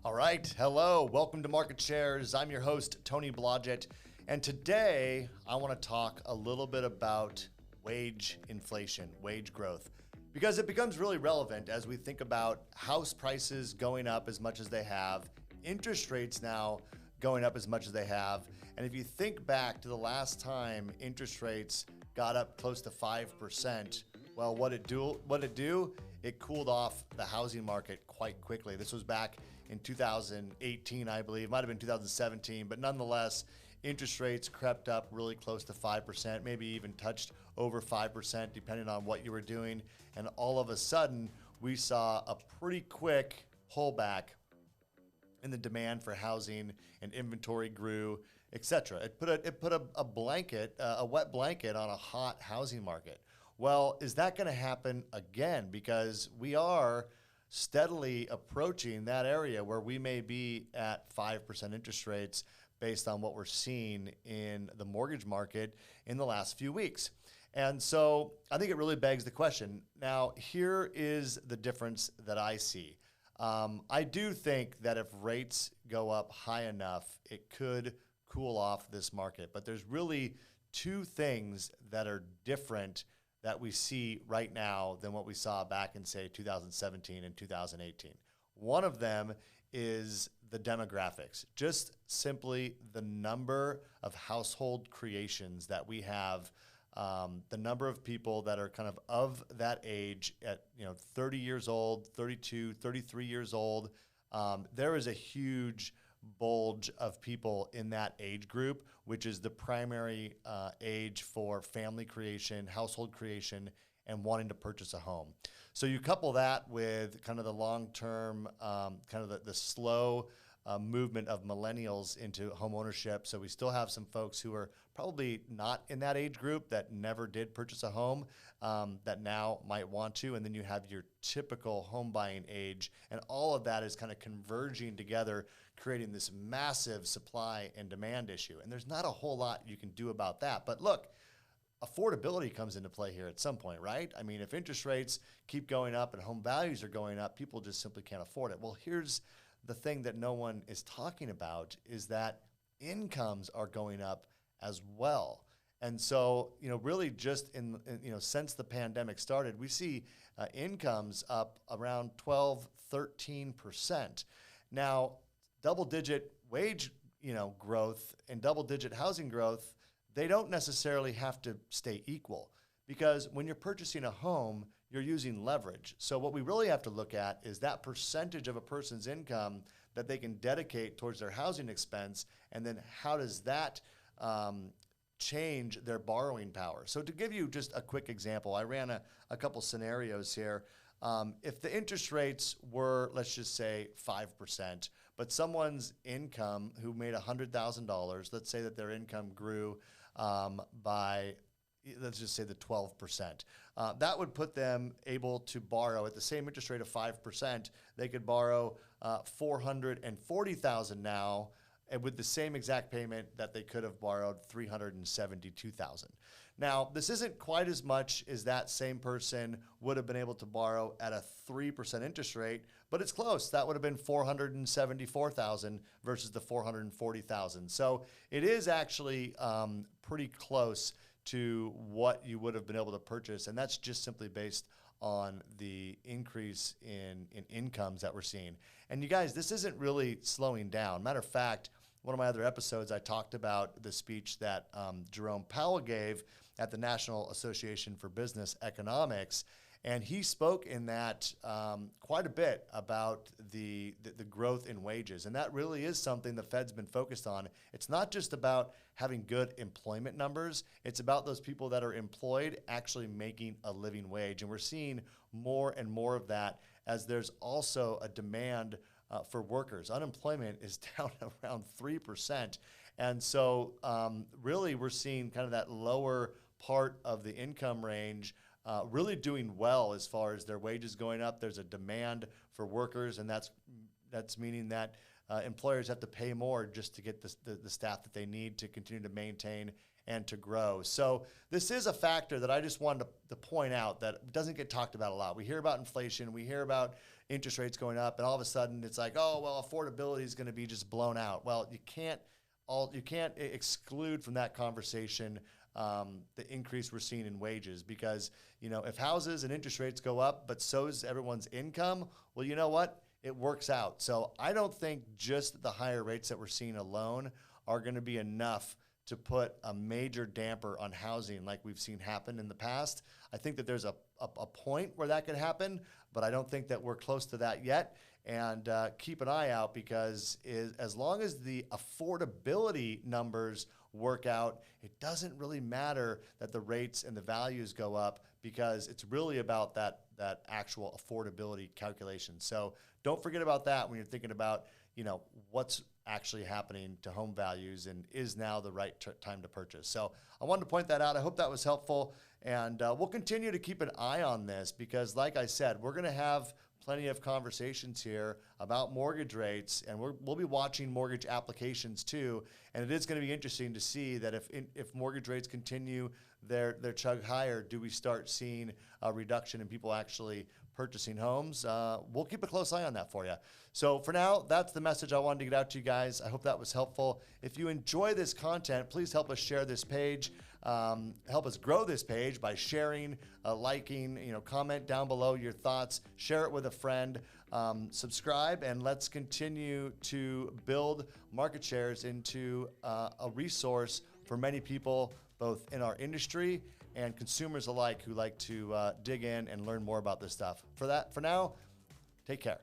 All right, hello, welcome to Market Shares. I'm your host, Tony Blodgett, and today I want to talk a little bit about wage inflation, wage growth, because it becomes really relevant as we think about house prices going up as much as they have, interest rates now going up as much as they have, and if you think back to the last time interest rates got up close to 5%, well, what it do? It cooled off the housing market quite quickly. This was back in 2018, I believe. Might have been 2017, but nonetheless, interest rates crept up really close to 5%, maybe even touched over 5%, depending on what you were doing. And all of a sudden, we saw a pretty quick pullback in the demand for housing, and inventory grew, etc. It put a wet blanket on a hot housing market. Well, is that going to happen again? Because we are steadily approaching that area where we may be at 5% interest rates based on what we're seeing in the mortgage market in the last few weeks. And so I think it really begs the question. Now, here is the difference that I see. I do think that if rates go up high enough, it could cool off this market. But there's really two things that are different that we see right now than what we saw back in, say, 2017 and 2018. One of them is the demographics, just simply the number of household creations that we have, the number of people that are kind of that age at 30 years old, 32, 33 years old. There is a huge bulge of people in that age group, which is the primary age for family creation, household creation, and wanting to purchase a home. So you couple that with kind of the long-term, the slow movement of millennials into home ownership. So we still have some folks who are probably not in that age group that never did purchase a home that now might want to. And then you have your typical home buying age. And all of that is kind of converging together, creating this massive supply and demand issue. And there's not a whole lot you can do about that. But look, affordability comes into play here at some point, right? I mean, if interest rates keep going up and home values are going up, people just simply can't afford it. Well, here's the thing that no one is talking about is that incomes are going up as well. And so, really just since the pandemic started, we see incomes up around 12, 13%. Now, double-digit wage, growth and double-digit housing growth, they don't necessarily have to stay equal, because when you're purchasing a home, you're using leverage. So what we really have to look at is that percentage of a person's income that they can dedicate towards their housing expense, and then how does that change their borrowing power. So to give you just a quick example, I ran a couple scenarios here. If the interest rates were, let's just say 5%, but someone's income who made $100,000, let's say that their income grew by, let's just say the 12%. That would put them able to borrow at the same interest rate of 5%. They could borrow $440,000 now, and with the same exact payment that they could have borrowed $372,000. Now, this isn't quite as much as that same person would have been able to borrow at a 3% interest rate, but it's close. That would have been $474,000 versus the $440,000. So it is actually pretty close to what you would have been able to purchase, and that's just simply based on the increase in incomes that we're seeing. And you guys, this isn't really slowing down. Matter of fact, one of my other episodes, I talked about the speech that Jerome Powell gave at the National Association for Business Economics, and he spoke in that quite a bit about the growth in wages. And that really is something the Fed's been focused on. It's not just about having good employment numbers. It's about those people that are employed actually making a living wage. And we're seeing more and more of that as there's also a demand for workers. Unemployment is down around 3%. And so really we're seeing kind of that lower part of the income range really doing well as far as their wages going up. There's a demand for workers, and that's meaning that employers have to pay more just to get the staff that they need to continue to maintain and to grow. So this is a factor that I just wanted to point out that doesn't get talked about a lot. We hear about inflation, we hear about interest rates going up, and all of a sudden it's like, oh, well, affordability is going to be just blown out. Well, you can't exclude from that conversation the increase we're seeing in wages, because, you know, if houses and interest rates go up, but so is everyone's income, well, you know what? It works out. So I don't think just the higher rates that we're seeing alone are going to be enough to put a major damper on housing like we've seen happen in the past. I think that there's a point where that could happen, but I don't think that we're close to that yet. And keep an eye out, because as long as the affordability numbers work out, it doesn't really matter that the rates and the values go up, because it's really about that actual affordability calculation. So don't forget about that when you're thinking about, you know, what's actually happening to home values and is now the right time to purchase. So I wanted to point that out. I hope that was helpful, and we'll continue to keep an eye on this, because like I said, we're going to have plenty of conversations here about mortgage rates, and we'll be watching mortgage applications too. And it is going to be interesting to see that if mortgage rates continue their chug higher, do we start seeing a reduction in people actually purchasing homes? We'll keep a close eye on that for you. So for now, that's the message I wanted to get out to you guys. I hope that was helpful. If you enjoy this content, please help us share this page. Help us grow this page by sharing, liking, comment down below your thoughts, share it with a friend, subscribe, and let's continue to build Market Shares into a resource for many people, both in our industry and consumers alike who like to dig in and learn more about this stuff. For now, take care.